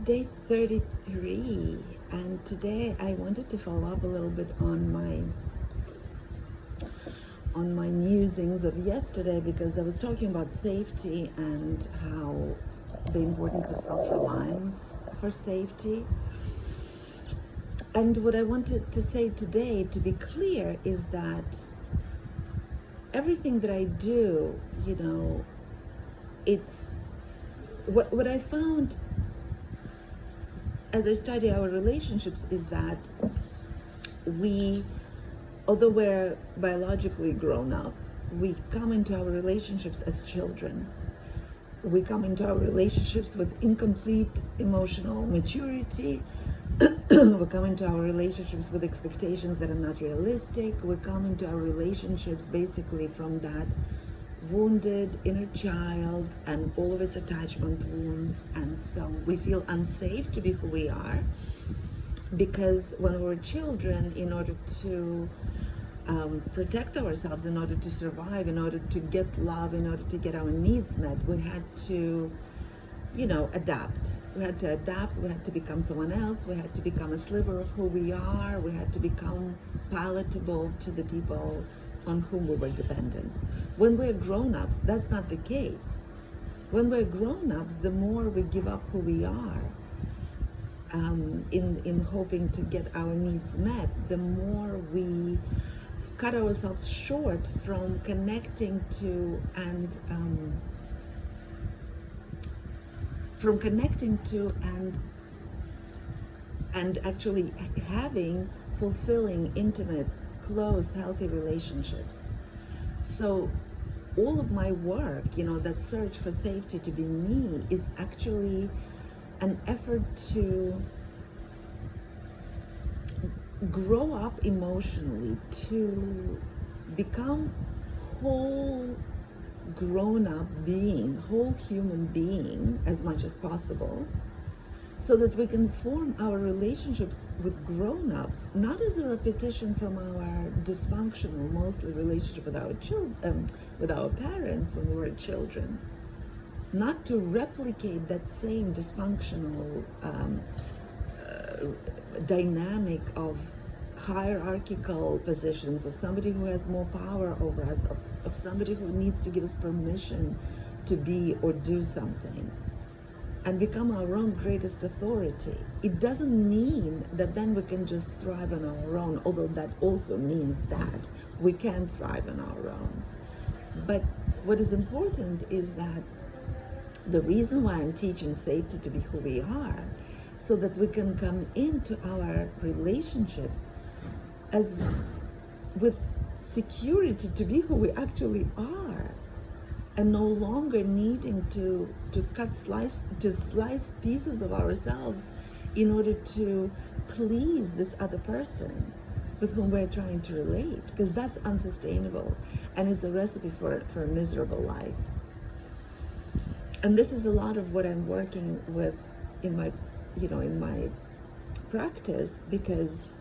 Day 33, and today I wanted to follow up a little bit on my musings of yesterday, because I was talking about safety and how the importance of self-reliance for safety. And what I wanted to say today, to be clear, is that everything that I do, it's what I found as I study our relationships is that although we're biologically grown up, we come into our relationships as children. We come into our relationships with incomplete emotional maturity. We come into our relationships with expectations that are not realistic. We come into our relationships basically from that wounded inner child and all of its attachment wounds. And so we feel unsafe to be who we are, because when we were children, in order to protect ourselves, in order to survive, in order to get love, in order to get our needs met, we had to adapt. We had to adapt. We had to become someone else. We had to become a sliver of who we are. We had to become palatable to the people on whom we were dependent. When we're grown-ups, that's not the case. When we're grown-ups, the more we give up who we are in hoping to get our needs met, the more we cut ourselves short from connecting to and actually having fulfilling, intimate, close, healthy relationships. So all of my work, that search for safety to be me, is actually an effort to grow up emotionally, to become whole grown-up being, whole human being as much as possible, so that we can form our relationships with grown-ups not as a repetition from our dysfunctional, mostly relationship with our children, with our parents when we were children, not to replicate that same dysfunctional dynamic of hierarchical positions, of somebody who has more power over us, of somebody who needs to give us permission to be or do something, and become our own greatest authority. It doesn't mean that then we can just thrive on our own, although that also means that we can thrive on our own. But what is important is that the reason why I'm teaching safety to be who we are, so that we can come into our relationships as with security to be who we actually are, and no longer needing to slice pieces of ourselves in order to please this other person with whom we're trying to relate, because that's unsustainable, and it's a recipe for a miserable life. And this is a lot of what I'm working with in my practice, because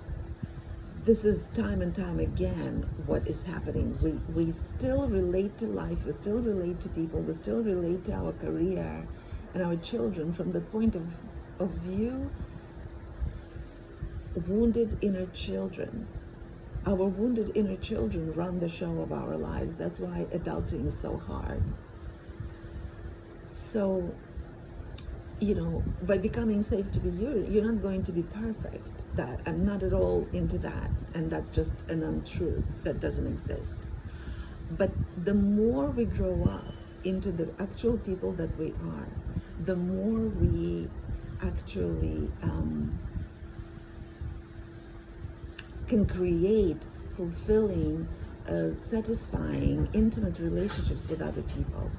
this is time and time again what is happening. We still relate to life, we still relate to people, we still relate to our career and our children from the point of view wounded inner children. Our wounded inner children run the show of our lives. That's why adulting is so hard. So, by becoming safe to be you, you're not going to be perfect. That I'm not at all into that, and that's just an untruth that doesn't exist. But the more we grow up into the actual people that we are, the more we actually can create fulfilling, satisfying, intimate relationships with other people.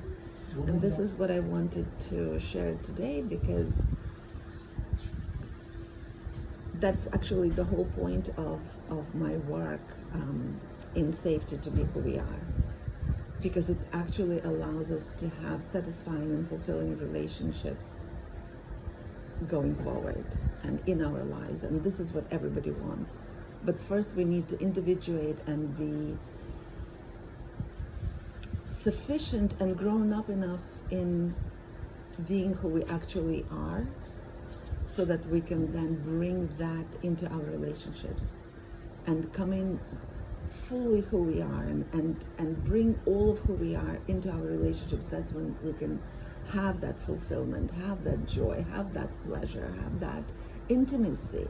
And this is what I wanted to share today, because that's actually the whole point of my work in safety to be who we are, because it actually allows us to have satisfying and fulfilling relationships going forward and in our lives. And this is what everybody wants. But first we need to individuate and be sufficient and grown up enough in being who we actually are, so that we can then bring that into our relationships and come in fully who we are, and bring all of who we are into our relationships. That's when we can have that fulfillment, have that joy, have that pleasure, have that intimacy.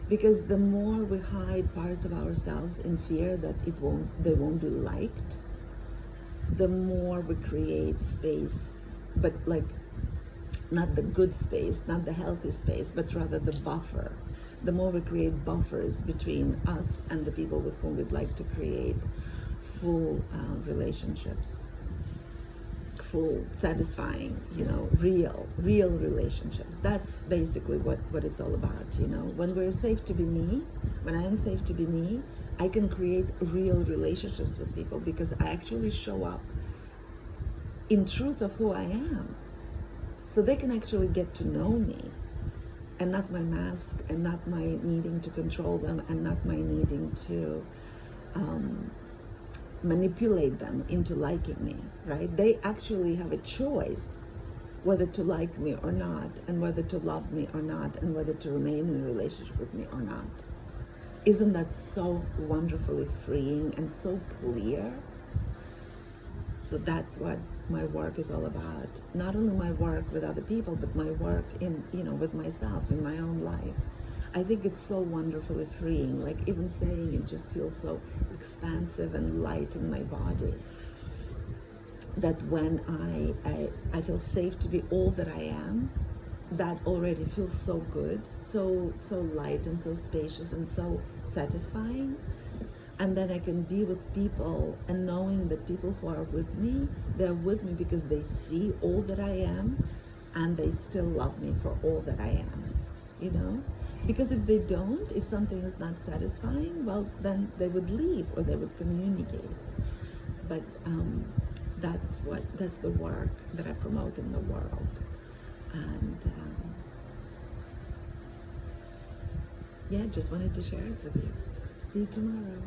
Because the more we hide parts of ourselves in fear that they won't be liked, the more we create space, but like not the good space, not the healthy space, but rather the buffer. The more we create buffers between us and the people with whom we'd like to create full relationships, full, satisfying, real relationships. That's basically what it's all about, When we're safe to be me, when I am safe to be me, I can create real relationships with people because I actually show up in truth of who I am. So they can actually get to know me, and not my mask, and not my needing to control them, and not my needing to manipulate them into liking me, right? They actually have a choice whether to like me or not, and whether to love me or not, and whether to remain in a relationship with me or not. Isn't that so wonderfully freeing and so clear? So that's what my work is all about. Not only my work with other people, but my work in, with myself, in my own life. I think it's so wonderfully freeing. Like even saying it just feels so expansive and light in my body. That when I feel safe to be all that I am, that already feels so good, so light and so spacious and so satisfying. And then I can be with people, and knowing that people who are with me, they're with me because they see all that I am, and they still love me for all that I am, Because if they don't, if something is not satisfying, well, then they would leave or they would communicate. But that's the work that I promote in the world. And just wanted to share it with you. See you tomorrow.